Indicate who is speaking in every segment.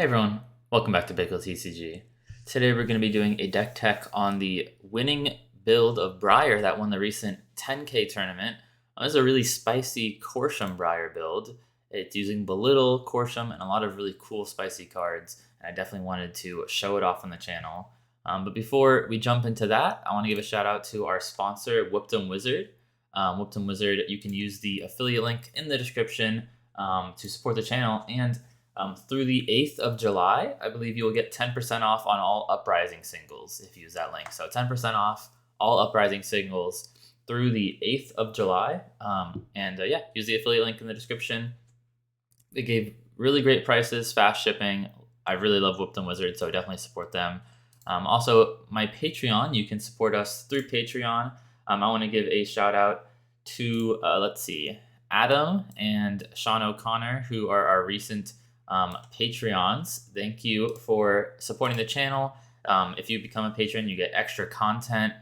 Speaker 1: Hey everyone, welcome back to bageltcg. Today we're going to be doing a deck tech on the winning build of Briar that won the recent 10K tournament. This is a really spicy KORSHEM Briar build. It's using Belittle, KORSHEM, and a lot of really cool spicy cards, and I definitely wanted to show it off on the channel. But before we jump into that, I want to give a shout out to our sponsor, Whipped Wizard. Whipped Wizard, you can use the affiliate link in the description to support the channel, and through the 8th of July, I believe you will get 10% off on all Uprising singles if you use that link. So 10% off all Uprising singles through the 8th of July. Yeah, use the affiliate link in the description. They gave really great prices, fast shipping. I really love Whipped Wizard, so definitely support them. Also, my Patreon, you can support us through Patreon. I want to give a shout out to, Adam and Sean O'Connor, who are our recent Patreons. Thank you for supporting the channel. If you become a patron, you get extra content.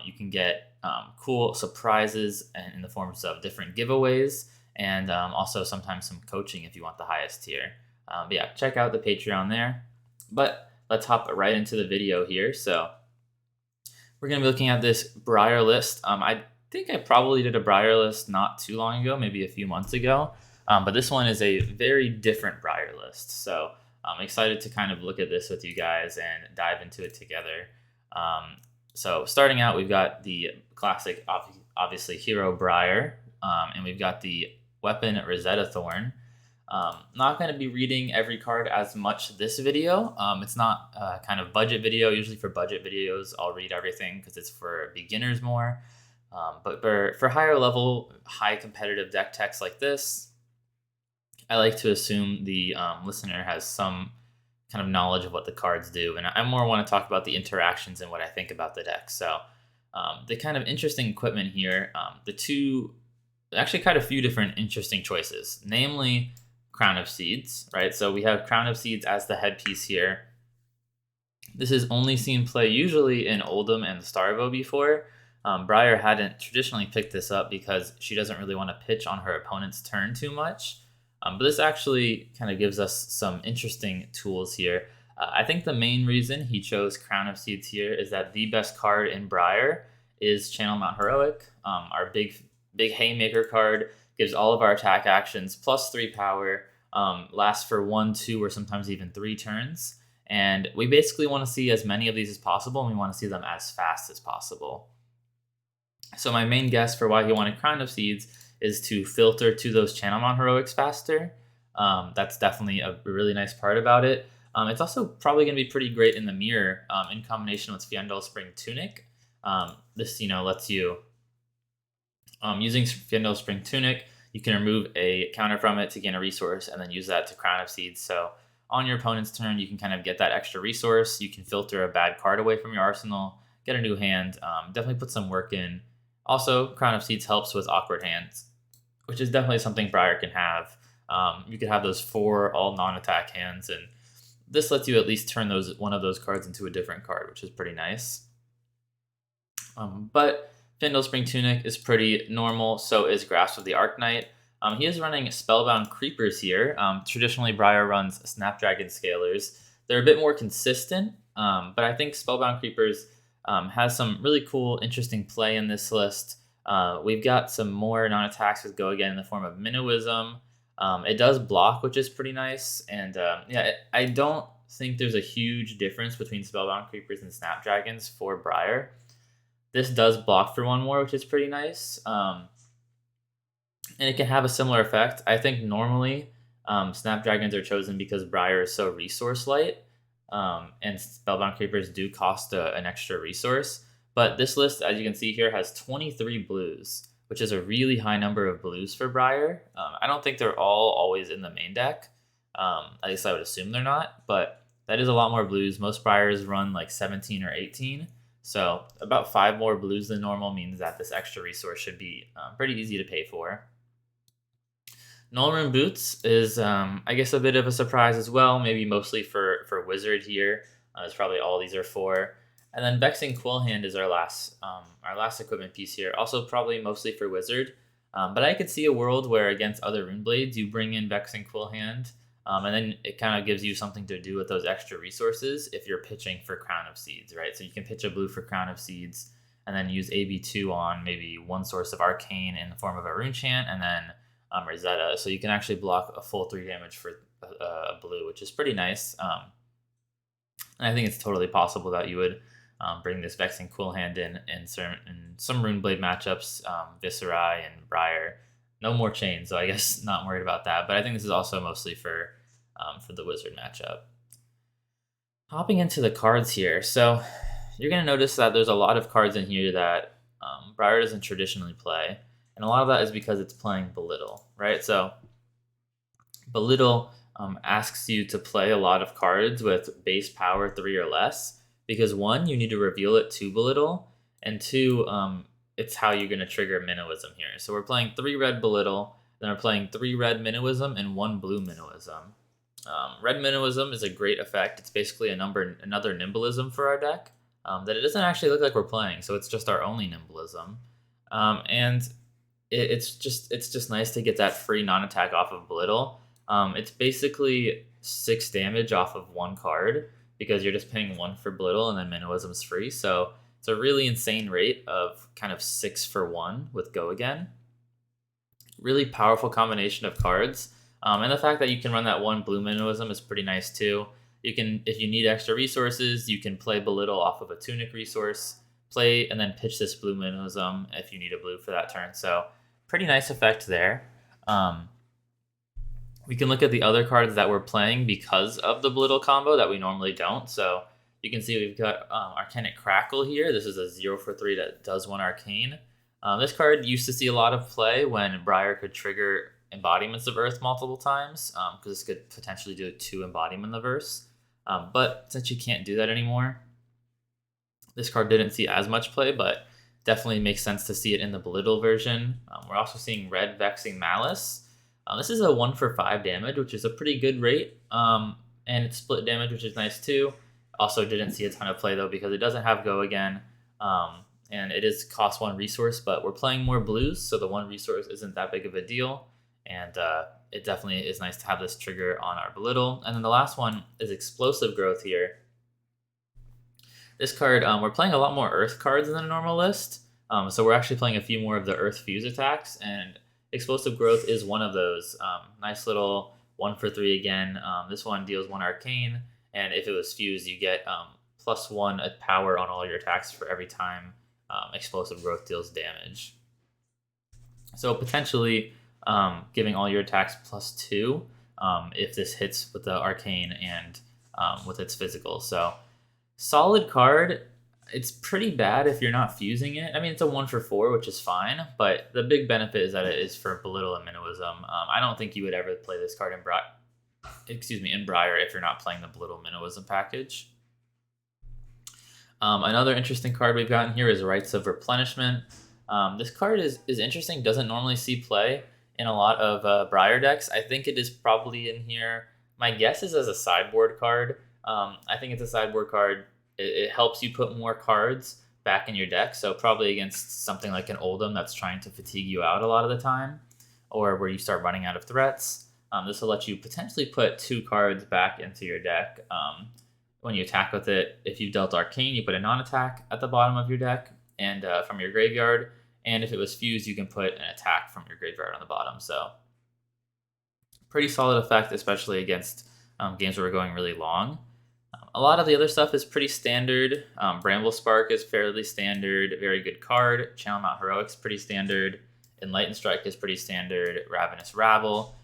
Speaker 1: You can get cool surprises in the forms of different giveaways, and also sometimes some coaching if you want the highest tier. But yeah, check out the Patreon there. But let's hop right into the video here. So we're going to be looking at this Briar list. I think I probably did a Briar list not too long ago, maybe a few months ago. But this one is a very different Briar list. So I'm excited to kind of look at this with you guys and dive into it together. So starting out, we've got the classic, obviously, Hero Briar. And we've got the Weapon Rosetta Thorn. Not going to be reading every card as much this video. It's not a kind of budget video. Usually for budget videos, I'll read everything because it's for beginners more. But for higher level, high competitive deck techs like this, I like to assume the listener has some kind of knowledge of what the cards do. And I more want to talk about the interactions and what I think about the deck. So the kind of interesting equipment here, actually quite a few different interesting choices, namely Crown of Seeds, right? So we have Crown of Seeds as the headpiece here. This is only seen play usually in Oldhim and Starvo before. Briar hadn't traditionally picked this up because she doesn't really want to pitch on her opponent's turn too much. But this actually kind of gives us some interesting tools here. I think the main reason he chose Crown of Seeds here is that the best card in Briar is Channel Mount Heroic. Our big Haymaker card gives all of our attack actions +3 power, lasts for 1, 2, or sometimes even 3 turns. And we basically want to see as many of these as possible, and we want to see them as fast as possible. So my main guess for why he wanted Crown of Seeds is to filter to those Channel Mount Heroics faster. That's definitely a really nice part about it. It's also probably going to be pretty great in the mirror in combination with Fyendal Spring Tunic. This lets you, using Fyendal Spring Tunic, you can remove a counter from it to gain a resource and then use that to Crown of Seeds. So on your opponent's turn, you can kind of get that extra resource. You can filter a bad card away from your arsenal, get a new hand, definitely put some work in. Also, Crown of Seeds helps with awkward hands, which is definitely something Briar can have. You could have those 4 all non-attack hands, and this lets you at least turn one of those cards into a different card, which is pretty nice. But Fyendal Spring Tunic is pretty normal, so is Grasp of the Arknight. He is running Spellbound Creepers here. Traditionally, Briar runs Snapdragon Scalers. They're a bit more consistent, but I think Spellbound Creepers has some really cool, interesting play in this list. We've got some more non-attacks with Go Again in the form of Minnowism. It does block, which is pretty nice. And I don't think there's a huge difference between Spellbound Creepers and Snapdragons for Briar. This does block for 1 more, which is pretty nice. And it can have a similar effect. I think normally Snapdragons are chosen because Briar is so resource light. And Spellbound Creepers do cost an extra resource. But this list, as you can see here, has 23 blues, which is a really high number of blues for Briar. I don't think they're all always in the main deck. At least I would assume they're not. But that is a lot more blues. Most Briars run like 17 or 18. So about 5 more blues than normal means that this extra resource should be pretty easy to pay for. Nullrune Boots is, I guess, a bit of a surprise as well, maybe mostly for Wizard here. That's probably all these are for. And then Vexing Quillhand is our last equipment piece here, also probably mostly for Wizard. But I could see a world where against other Rune Blades, you bring in Vexing Quillhand. And then it kind of gives you something to do with those extra resources if you're pitching for Crown of Seeds, right? So you can pitch a blue for Crown of Seeds and then use AB2 on maybe one source of Arcane in the form of a Rune Chant and then Rosetta. So you can actually block a full 3 damage for a blue, which is pretty nice. And I think it's totally possible that you would bring this Vexing Cool Hand in some Runeblade matchups, Viserai and Briar. No more chain, so I guess not worried about that. But I think this is also mostly for the Wizard matchup. Hopping into the cards here. So you're going to notice that there's a lot of cards in here that Briar doesn't traditionally play. And a lot of that is because it's playing Belittle, right? So Belittle asks you to play a lot of cards with base power 3 or less. Because 1, you need to reveal it to Belittle. And 2, it's how you're going to trigger Minnowism here. So we're playing 3 red Belittle, then we're playing 3 red Minnowism and 1 blue Minnowism. Red Minnowism is a great effect. It's basically another Nimblism for our deck that it doesn't actually look like we're playing, so it's just our only Nimblism. And it's just nice to get that free non-attack off of Belittle. It's basically 6 damage off of 1 card because you're just paying 1 for Belittle and then Minnowism's free. So it's a really insane rate of kind of 6 for 1 with Go Again. Really powerful combination of cards. And the fact that you can run that 1 blue Minnowism is pretty nice too. You can, if you need extra resources, you can play Belittle off of a Tunic resource, play and then pitch this blue Minnowism if you need a blue for that turn. So pretty nice effect there. We can look at the other cards that we're playing because of the Belittle combo that we normally don't. So you can see we've got Arcanic Crackle here. This is a 0 for 3 that does 1 Arcane. This card used to see a lot of play when Briar could trigger Embodiments of Earth multiple times, because this could potentially do 2 Embodiment of Earth. But since you can't do that anymore, this card didn't see as much play, but definitely makes sense to see it in the Belittle version. We're also seeing red Vexing Malice. This is a 1 for 5 damage, which is a pretty good rate, and it's split damage, which is nice too. Also didn't see a ton of play though because it doesn't have Go Again, and it is cost 1 resource, but we're playing more blues, so the 1 resource isn't that big of a deal, and it definitely is nice to have this trigger on our Belittle. And then the last one is Explosive Growth here. This card, we're playing a lot more Earth cards than the normal list, so we're actually playing a few more of the Earth Fuse attacks, and Explosive Growth is one of those. Nice little 1 for 3 again. This one deals 1 Arcane, and if it was fused, you get +1 power on all your attacks for every time Explosive Growth deals damage. So potentially giving all your attacks +2 if this hits with the Arcane and with its physical. So solid card. It's pretty bad if you're not fusing it. I mean, it's a 1 for 4, which is fine, but the big benefit is that it is for Belittle and Minnowism. I don't think you would ever play this card in Briar if you're not playing the Belittle Minnowism package. Another interesting card we've gotten here is Rites of Replenishment. This card is interesting, doesn't normally see play in a lot of Briar decks. I think it is probably in here. My guess is as a sideboard card. I think it's a sideboard card. It helps you put more cards back in your deck, so probably against something like an Oldhim that's trying to fatigue you out a lot of the time, or where you start running out of threats. This will let you potentially put 2 cards back into your deck. When you attack with it, if you've dealt Arcane, you put a non-attack at the bottom of your deck and from your graveyard, and if it was fused, you can put an attack from your graveyard on the bottom. So pretty solid effect, especially against games where we're going really long. A lot of the other stuff is pretty standard. Bramble Spark is fairly standard, very good card. Channel Mount Heroic's pretty standard. Enlightened Strike is pretty standard. Ravenous Rabble.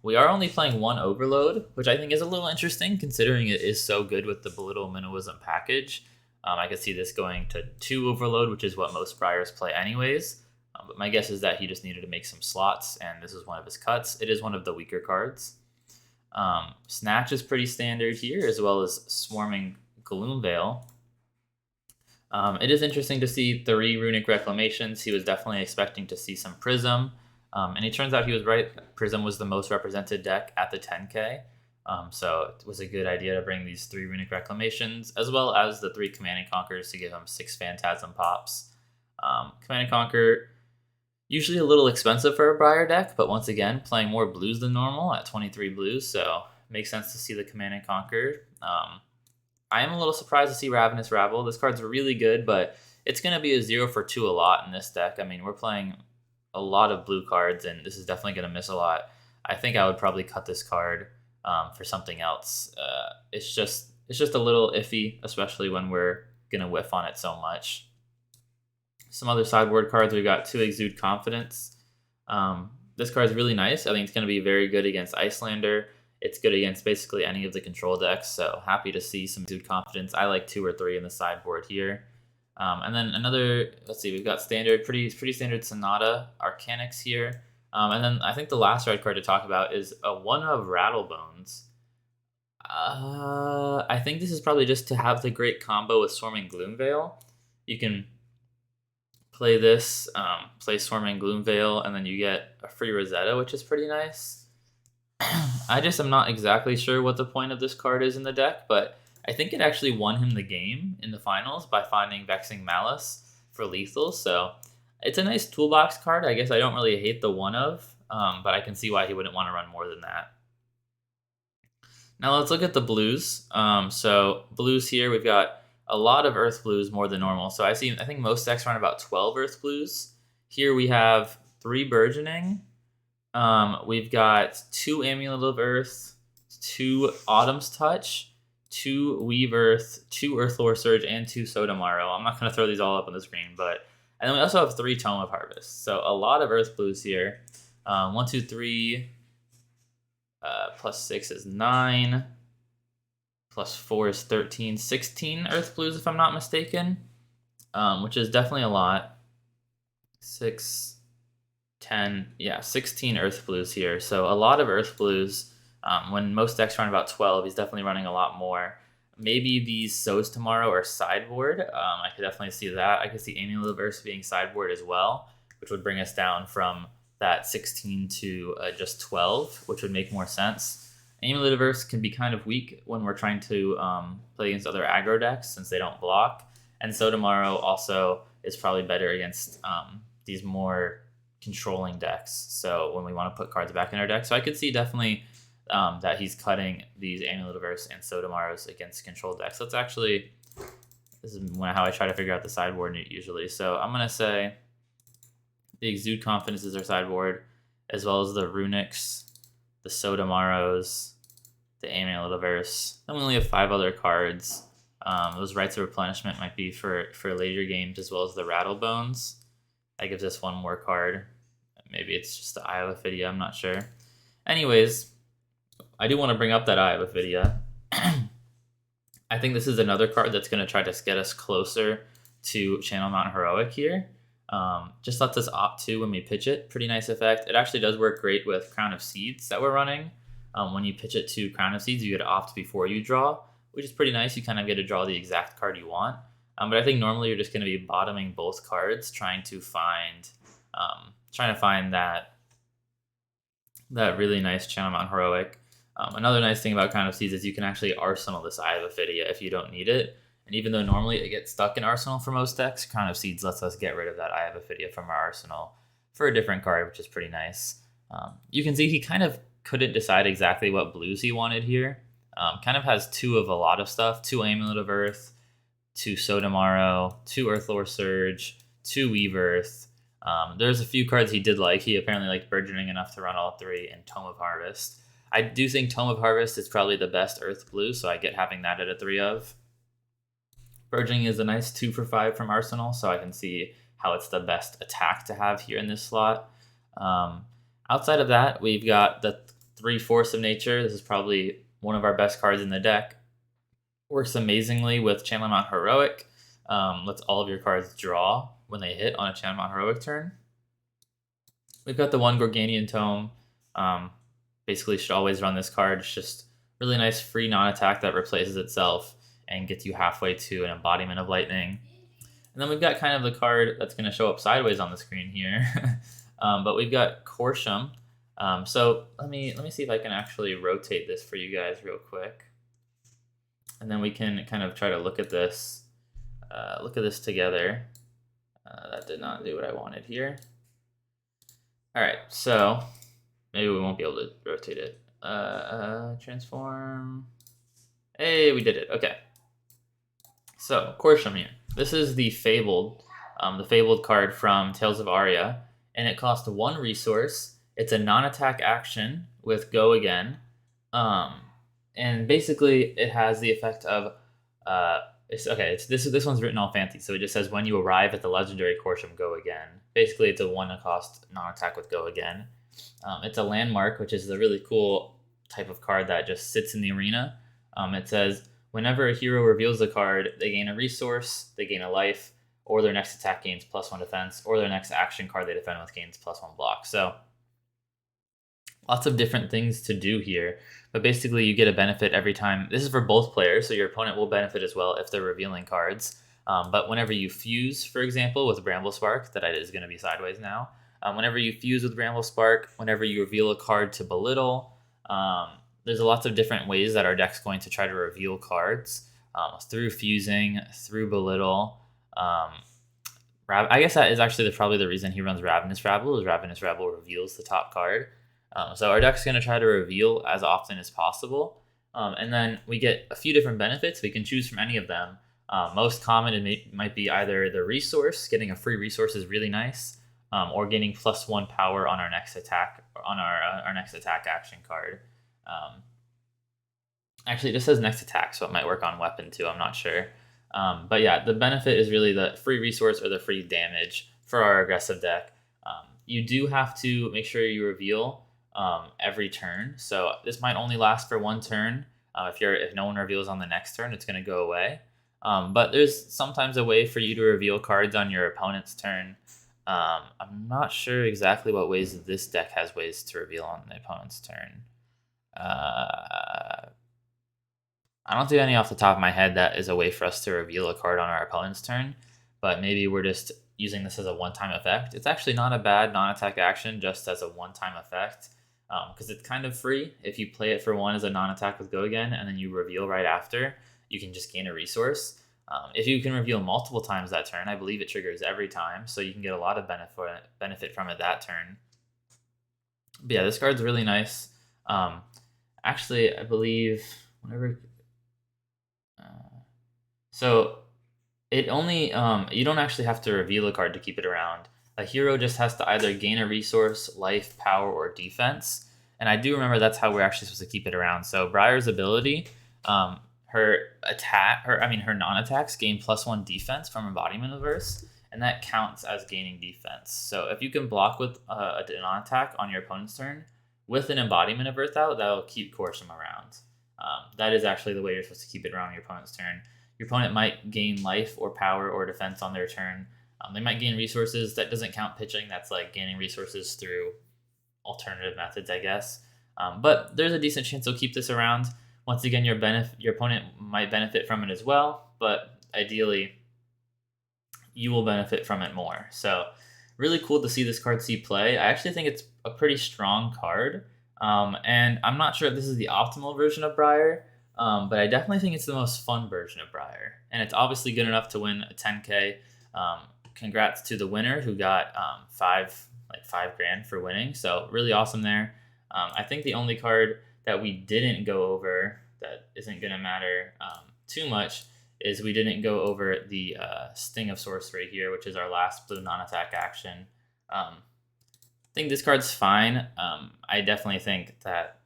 Speaker 1: We are only playing 1 Overload, which I think is a little interesting considering it is so good with the Belittle Minnowism package. I could see this going to 2 Overload, which is what most Briars play anyways. But my guess is that he just needed to make some slots, and this is one of his cuts. It is one of the weaker cards. Snatch is pretty standard here, as well as Swarming Gloomveil. It is interesting to see 3 Runic Reclamations. He was definitely expecting to see some Prism, and it turns out he was right. Prism was the most represented deck at the 10K, so it was a good idea to bring these 3 Runic Reclamations, as well as the 3 Command and Conquers to give him 6 Phantasm pops. Command and Conquer Usually a little expensive for a Briar deck, but once again, playing more blues than normal at 23 blues, so makes sense to see the Command and Conquer. I am a little surprised to see Ravenous Rabble. This card's really good, but it's going to be a 0 for 2 a lot in this deck. I mean, we're playing a lot of blue cards, and this is definitely going to miss a lot. I think I would probably cut this card for something else. It's just a little iffy, especially when we're going to whiff on it so much. Some other sideboard cards, we've got 2 Exude Confidence. This card is really nice. I think it's going to be very good against Icelander. It's good against basically any of the control decks, so happy to see some Exude Confidence. I like 2 or 3 in the sideboard here. And then another, let's see, we've got standard, pretty standard Sonata Arcanix here. And then I think the last red card to talk about is a 1 of Rattlebones. I think this is probably just to have the great combo with Swarming Gloomveil. You can play this, play Swarming Gloomveil, and then you get a free Rosetta, which is pretty nice. I just am not exactly sure what the point of this card is in the deck, but I think it actually won him the game in the finals by finding Vexing Malice for lethal, so it's a nice toolbox card. I guess I don't really hate the 1 of, but I can see why he wouldn't want to run more than that. Now let's look at the blues. So blues here, we've got a lot of earth blues, more than normal. So I think most decks run about 12 earth blues. Here we have 3 burgeoning. We've got 2 Amulet of Earth, 2 Autumn's Touch, 2 Weave Earth, 2 Earthlore Surge, and 2 Sotomaro. I'm not going to throw these all up on the screen, and then we also have 3 Tome of Harvest. So a lot of earth blues here. 1, 2, 3, plus 6 is 9. Plus 4 is 13, 16 earth blues if I'm not mistaken, which is definitely a lot. 6, 10, yeah, 16 earth blues here. So a lot of earth blues. When most decks run about 12, he's definitely running a lot more. Maybe these Sows Tomorrow are sideboard. I could definitely see that. I could see Amulet of Earth being sideboard as well, which would bring us down from that 16 to just 12, which would make more sense. Amulet of Earth can be kind of weak when we're trying to play against other aggro decks since they don't block. And Sotomaro also is probably better against these more controlling decks. So when we want to put cards back in our deck. So I could see definitely that he's cutting these Amulet of Earth and Sotomaros against control decks. This is how I try to figure out the sideboard usually. So I'm going to say the Exude Confidence is our sideboard, as well as the Runics, the Sotomaros, the Amulet of Earth. Then we only have 5 other cards. Those Rites of Replenishment might be for later games, as well as the Rattlebones. That gives us 1 more card. Maybe it's just the Eye of Ophidia, I'm not sure. Anyways, I do want to bring up that Eye of Ophidia. I think this is another card that's going to try to get us closer to Channel Mountain Heroic here. Just lets us opt to when we pitch it. Pretty nice effect. It actually does work great with Crown of Seeds that we're running. When you pitch it to Crown of Seeds, you get to opt before you draw, which is pretty nice. You kind of get to draw the exact card you want. But I think normally you're just going to be bottoming both cards, trying to find that really nice Channel Mountain Heroic. Another nice thing about Crown of Seeds is you can actually arsenal this Eye of Ophidia if you don't need it. And even though normally it gets stuck in Arsenal for most decks, Crown of Seeds lets us get rid of that Eye of Ophidia from our Arsenal for a different card, which is pretty nice. You can see he kind of couldn't decide exactly what blues he wanted here. Kind of has 2 of a lot of stuff. 2 Amulet of Earth, 2 Sotomaro, 2 Earthlore Surge, 2 Weave Earth. There's a few cards he did like. He apparently liked Burgeoning enough to run all 3, and Tome of Harvest. I do think Tome of Harvest is probably the best Earth blue, so I get having that at a 3 of. Burgeoning is a nice 2 for 5 from Arsenal, so I can see how it's the best attack to have here in this slot. Outside of that, we've got the 3 Force of Nature. This is probably one of our best cards in the deck. Works amazingly with Channel Mountain Heroic. Lets all of your cards draw when they hit on a Channel Mountain Heroic turn. We've got the 1 Gorganian Tome. Basically should always run this card. It's just really nice free non-attack that replaces itself and gets you halfway to an Embodiment of Lightning. And then we've got kind of the card that's going to show up sideways on the screen here. But we've got Korsham. So let me see if I can actually rotate this for you guys real quick. And then we can kind of try to look at this together. That did not do what I wanted here. All right, so maybe we won't be able to rotate it. Transform. Hey, we did it. Okay. So KORSHEM here. This is the fabled card from Tales of Aria, and it costs 1 resource. It's a non-attack action with Go Again, and basically it has the effect of this one's written all fancy, so it just says when you arrive at the legendary KORSHEM, Go Again. Basically, it's a 1-cost non-attack with Go Again. It's a landmark, which is a really cool type of card that just sits in the arena. It says whenever a hero reveals a card, they gain a resource, they gain a life, or their next attack gains +1 defense, or their next action card they defend with gains +1 block. So lots of different things to do here, but basically you get a benefit every time. This is for both players, so your opponent will benefit as well if they're revealing cards. But whenever you fuse, for example, with Bramble Spark, that is going to be sideways now. Whenever you fuse with Bramble Spark, whenever you reveal a card to Belittle, there's lots of different ways that our deck's going to try to reveal cards through fusing, through Belittle. I guess that is actually probably the reason he runs Ravenous Rabble, is Ravenous Rabble reveals the top card. So our deck's going to try to reveal as often as possible. And then we get a few different benefits. We can choose from any of them. Most common it might be either the resource. Getting a free resource is really nice, or gaining +1 power on our next attack, on our next attack action card. Actually, it just says next attack, so it might work on weapon too. I'm not sure. But yeah, the benefit is really the free resource or the free damage for our aggressive deck. You do have to make sure you reveal every turn. So this might only last for 1 turn. If no one reveals on the next turn, it's going to go away. But there's sometimes a way for you to reveal cards on your opponent's turn. I'm not sure exactly what ways this deck has ways to reveal on the opponent's turn. I don't see any off the top of my head that is a way for us to reveal a card on our opponent's turn, but maybe we're just using this as a one-time effect. It's actually not a bad non-attack action just as a one-time effect, because it's kind of free. If you play it for 1 as a non-attack with Go Again and then you reveal right after, you can just gain a resource. If you can reveal multiple times that turn, I believe it triggers every time, so you can get a lot of benefit from it that turn. But yeah, this card's really nice. Actually, I believe whenever... So it only you don't actually have to reveal a card to keep it around. A hero just has to either gain a resource, life, power, or defense. And I do remember that's how we're actually supposed to keep it around. So Briar's ability, her non-attacks gain +1 defense from Embodiment of Verse, and that counts as gaining defense. So if you can block with a non-attack on your opponent's turn with an Embodiment of Earth out, that'll keep Corsum around. That is actually the way you're supposed to keep it around your opponent's turn. Your opponent might gain life or power or defense on their turn. They might gain resources. That doesn't count pitching. That's like gaining resources through alternative methods, I guess. But there's a decent chance they'll keep this around. Once again, your opponent might benefit from it as well, but ideally, you will benefit from it more. So really cool to see this card see play. I actually think it's a pretty strong card. And I'm not sure if this is the optimal version of Briar, but I definitely think it's the most fun version of Briar. And it's obviously good enough to win a 10K. Congrats to the winner who got $5 grand for winning. So really awesome there. I think the only card that we didn't go over that isn't going to matter too much is we didn't go over the Sting of Sorcery here, which is our last blue non-attack action. I think this card's fine. I definitely think that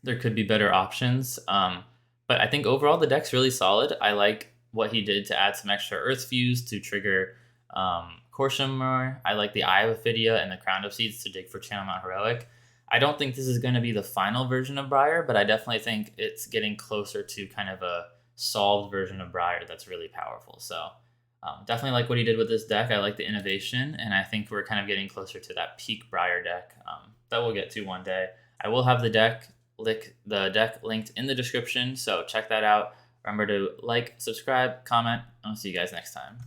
Speaker 1: there could be better options. But I think overall the deck's really solid. I like what he did to add some extra Earth Fuse to trigger KORSHEM more. I like the Eye of Ophidia and the Crown of Seeds to dig for Channel Mount Heroic. I don't think this is going to be the final version of Briar, but I definitely think it's getting closer to kind of a solved version of Briar that's really powerful. So definitely like what he did with this deck. I like the innovation, and I think we're kind of getting closer to that peak Briar deck that we'll get to one day. I will have the deck linked in the description, so check that out. Remember to like, subscribe, comment, and I'll see you guys next time.